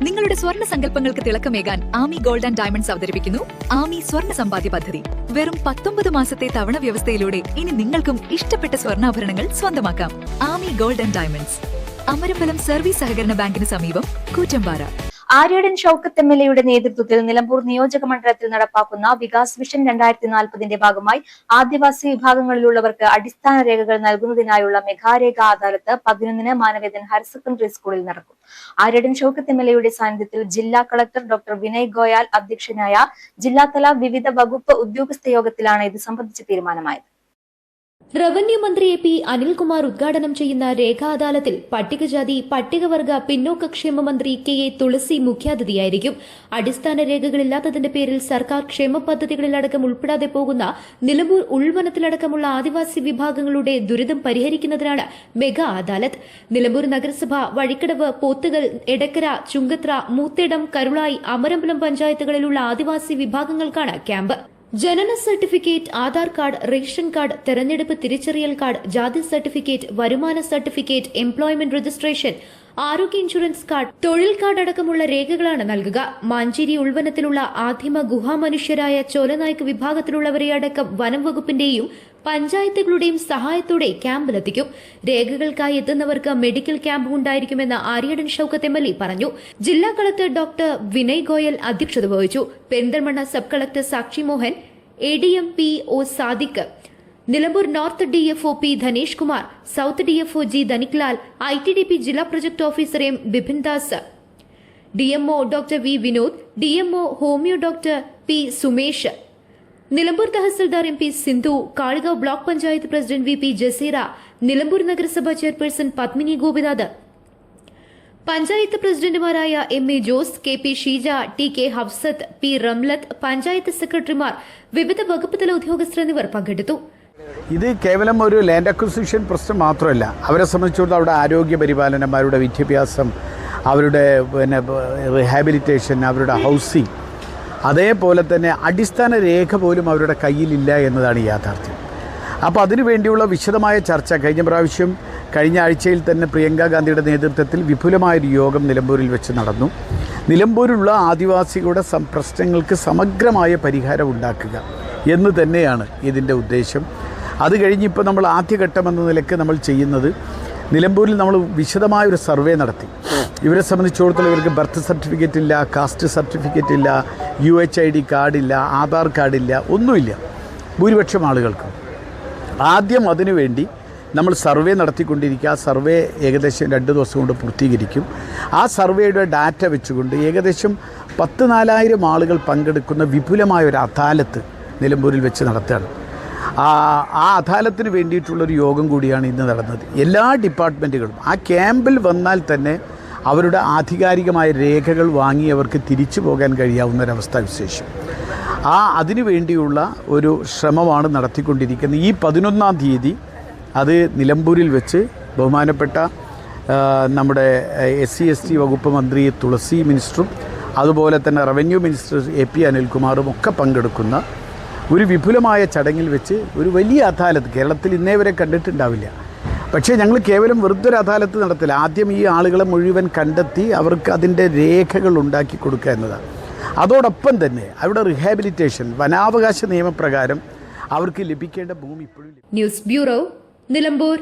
നിങ്ങളുടെ സ്വർണ്ണ സങ്കല്പങ്ങൾക്ക് തിളക്കമേകാൻ Ami gold and diamonds അവതരിപ്പിക്കുന്നു ആമി സ്വർണ്ണ സമ്പാദ്യ പദ്ധതി. വെറും 19 മാസത്തെ തവണ വ്യവസ്ഥയിലൂടെ ഇനി നിങ്ങൾക്കും ഇഷ്ടപ്പെട്ട സ്വർണ്ണാഭരണങ്ങൾ സ്വന്തമാക്കാം. Aami gold and diamonds, Amarambalam service സഹകരണ ബാങ്കിന് സമീപം, കൂറ്റമ്പാറ. ആര്യടൻ ഷൌക്കത്ത് എംഎൽഎയുടെ നേതൃത്വത്തിൽ നിലമ്പൂർ നിയോജക മണ്ഡലത്തിൽ നടപ്പാക്കുന്ന വികാസ് വിഷൻ 2040ന്റെ ഭാഗമായി ആദിവാസി വിഭാഗങ്ങളിലുള്ളവർക്ക് അടിസ്ഥാന രേഖകൾ നൽകുന്നതിനായുള്ള മെഗാരേഖ അദാലത്ത് 11-ന് മാനവേദൻ ഹയർ സെക്കൻഡറി സ്കൂളിൽ നടക്കും. ആര്യടൻ ഷൌക്കത്ത് എംഎൽഎയുടെ സാന്നിധ്യത്തിൽ ജില്ലാ കളക്ടർ ഡോക്ടർ വിനയ് ഗോയൽ അധ്യക്ഷനായ ജില്ലാതല വിവിധ വകുപ്പ് ഉദ്യോഗസ്ഥ യോഗത്തിലാണ് ഇത് സംബന്ധിച്ച തീരുമാനമായത്. റവന്യൂ മന്ത്രി എ.പി. അനിൽകുമാർ ഉദ്ഘാടനം ചെയ്യുന്ന രേഖാ അദാലത്തിൽ പട്ടികജാതി പട്ടികവർഗ പിന്നോക്കക്ഷേമ മന്ത്രി കെ.എ. തുളസി മുഖ്യാതിഥിയായിരിക്കും. അടിസ്ഥാന രേഖകളില്ലാത്തതിന്റെ പേരിൽ സർക്കാർ ക്ഷേമ പദ്ധതികളിലടക്കം ഉൾപ്പെടാതെ പോകുന്ന നിലമ്പൂർ ഉൾവനത്തിലടക്കമുള്ള ആദിവാസി വിഭാഗങ്ങളുടെ ദുരിതം പരിഹരിക്കുന്നതിനാണ് മെഗാ അദാലത്ത്. നിലമ്പൂർ നഗരസഭ വഴിക്കടവ്, പോത്തുകൽ, എടക്കര, ചുങ്കത്ര, മൂത്തേടം, കരുളായി, അമരമ്പലം പഞ്ചായത്തുകളിലുള്ള ആദിവാസി വിഭാഗങ്ങൾക്കാണ് ക്യാമ്പ്. ജനന certificate, Aadhaar card, ration card, തെരഞ്ഞെടുപ്പ് തിരിച്ചറിയൽ കാർഡ്, ജാതി സർട്ടിഫിക്കറ്റ്, വരുമാന സർട്ടിഫിക്കറ്റ്, എംപ്ലോയ്മെന്റ് രജിസ്ട്രേഷൻ, ആരോഗ്യ ഇൻഷുറൻസ് കാർഡ്, തൊഴിൽ കാർഡ് അടക്കമുള്ള രേഖകളാണ് നൽകുക. മാഞ്ചേരി ഉൾവനത്തിലുള്ള ആദിമ ഗുഹാമനുഷ്യരായ ചോലനായ്ക്ക് വിഭാഗത്തിലുള്ളവരെ അടക്കം വനം വകുപ്പിന്റെയും പഞ്ചായത്തുകളുടെയും സഹായത്തോടെ ക്യാമ്പിലെത്തിക്കും. രേഖകൾക്കായി എത്തുന്നവർക്ക് മെഡിക്കൽ ക്യാമ്പ് ഉണ്ടായിരിക്കുമെന്ന് ആര്യടൻ ഷൌക്കത്ത് എംഎൽഎ പറഞ്ഞു. ജില്ലാ കളക്ടർ ഡോക്ടർ വിനയ് ഗോയൽ അധ്യക്ഷത വഹിച്ചു. Perinthalmanna sub collector Sakshi Mohan, ADM P O. Sadiq, Nilambur north DFO P. Dhanesh Kumar, south DFO G. Dhaniklal, ITDP ജില്ലാ project officer M. Bipindas, DMO doctor V. Vinod, DMO homeo doctor P. Sumesh, Nilambur തഹസിൽദാർ M. P. Sindhu, Kalikavu block panchayat president V. P. Jaseera, Nilambur നഗരസഭാ chairperson Padmini Gopinath, panchayat പ്രസിഡന്റുമാരായ M. A. Jose, K. P. Sheeja, T. K. Hafsath, P. Ramlath, panchayat സെക്രട്ടറിമാർ, വിവിധ വകുപ്പ് തല ഉദ്യോഗസ്ഥർ എന്നിവർ പങ്കെടുത്തു. ഇത് കേവലം ഒരു ലാൻഡ് അക്വിസിഷൻ പ്രശ്നം മാത്രമല്ല. അവരെ സംബന്ധിച്ചിടത്തോളം അവരുടെ ആരോഗ്യ പരിപാലനം, അവരുടെ വിദ്യാഭ്യാസം, അവരുടെ റിഹാബിലിറ്റേഷൻ, അവരുടെ ഹൗസിംഗ്, അതേപോലെ തന്നെ അടിസ്ഥാന രേഖ പോലും അവരുടെ കയ്യിലില്ല എന്നതാണ് യാഥാർത്ഥ്യം. അപ്പോൾ അതിനുവേണ്ടിയുള്ള വിശദമായ ചർച്ച കഴിഞ്ഞ ആഴ്ചയിൽ തന്നെ പ്രിയങ്ക ഗാന്ധിയുടെ നേതൃത്വത്തിൽ വിപുലമായൊരു യോഗം നിലമ്പൂരിൽ വെച്ച് നടന്നു. നിലമ്പൂരിലുള്ള ആദിവാസികളുടെ പ്രശ്നങ്ങൾക്ക് സമഗ്രമായ പരിഹാരം ഉണ്ടാക്കുക എന്ന് തന്നെയാണ് ഇതിൻ്റെ ഉദ്ദേശം. അത് കഴിഞ്ഞിപ്പോൾ നമ്മൾ ആദ്യഘട്ടം എന്ന നിലയ്ക്ക് നമ്മൾ ചെയ്യുന്നത്, നിലമ്പൂരിൽ നമ്മൾ വിശദമായൊരു സർവേ നടത്തി. ഇവരെ സംബന്ധിച്ചിടത്തോളം ഇവർക്ക് ബർത്ത് സർട്ടിഫിക്കറ്റ് ഇല്ല, കാസ്റ്റ് സർട്ടിഫിക്കറ്റ് ഇല്ല, UHID കാർഡില്ല, ആധാർ കാർഡില്ല, ഒന്നുമില്ല ഭൂരിപക്ഷം ആളുകൾക്കും. ആദ്യം അതിനുവേണ്ടി നമ്മൾ സർവേ നടത്തിക്കൊണ്ടിരിക്കുക. ആ സർവേ ഏകദേശം 2 ദിവസം കൊണ്ട് പൂർത്തീകരിക്കും. ആ സർവേയുടെ ഡാറ്റ വെച്ചുകൊണ്ട് ഏകദേശം 14,000 ആളുകൾ പങ്കെടുക്കുന്ന വിപുലമായൊരു അദാലത്ത് നിലമ്പൂരിൽ വെച്ച് നടത്തുകയാണ്. ആ അദാലത്തിന് വേണ്ടിയിട്ടുള്ളൊരു യോഗം കൂടിയാണ് ഇന്ന് നടന്നത്. എല്ലാ ഡിപ്പാർട്ട്മെൻറ്റുകളും ആ ക്യാമ്പിൽ വന്നാൽ തന്നെ അവരുടെ ആധികാരികമായ രേഖകൾ വാങ്ങി അവർക്ക് തിരിച്ചു പോകാൻ കഴിയാവുന്നൊരവസ്ഥ വിശേഷം. അതിനു വേണ്ടിയുള്ള ഒരു ശ്രമമാണ് നടത്തിക്കൊണ്ടിരിക്കുന്നത്. ഈ 11-ാം തീയതി അത് നിലമ്പൂരിൽ വെച്ച് ബഹുമാനപ്പെട്ട നമ്മുടെ SC/ST വകുപ്പ് മന്ത്രി തുളസി മിനിസ്റ്ററും അതുപോലെ തന്നെ റവന്യൂ മിനിസ്റ്റർ എ.പി. അനിൽകുമാറും ഒക്കെ പങ്കെടുക്കുന്ന ഒരു വിപുലമായ ചടങ്ങിൽ വെച്ച് ഒരു വലിയ അദാലത്ത് കേരളത്തിൽ ഇന്നേ വരെ കണ്ടിട്ടുണ്ടാവില്ല. പക്ഷേ ഞങ്ങൾ കേവലം വെറുതെ ഒരു അദാലത്ത് നടത്തില്ല. ആദ്യം ഈ ആളുകളെ മുഴുവൻ കണ്ടെത്തി അവർക്ക് അതിൻ്റെ രേഖകൾ ഉണ്ടാക്കി കൊടുക്കുക എന്നതാണ്. അതോടൊപ്പം തന്നെ അവരുടെ റിഹാബിലിറ്റേഷൻ, വനാവകാശ നിയമപ്രകാരം അവർക്ക് ലഭിക്കേണ്ട ഭൂമി ഇപ്പോഴും. News bureau, Nilambur.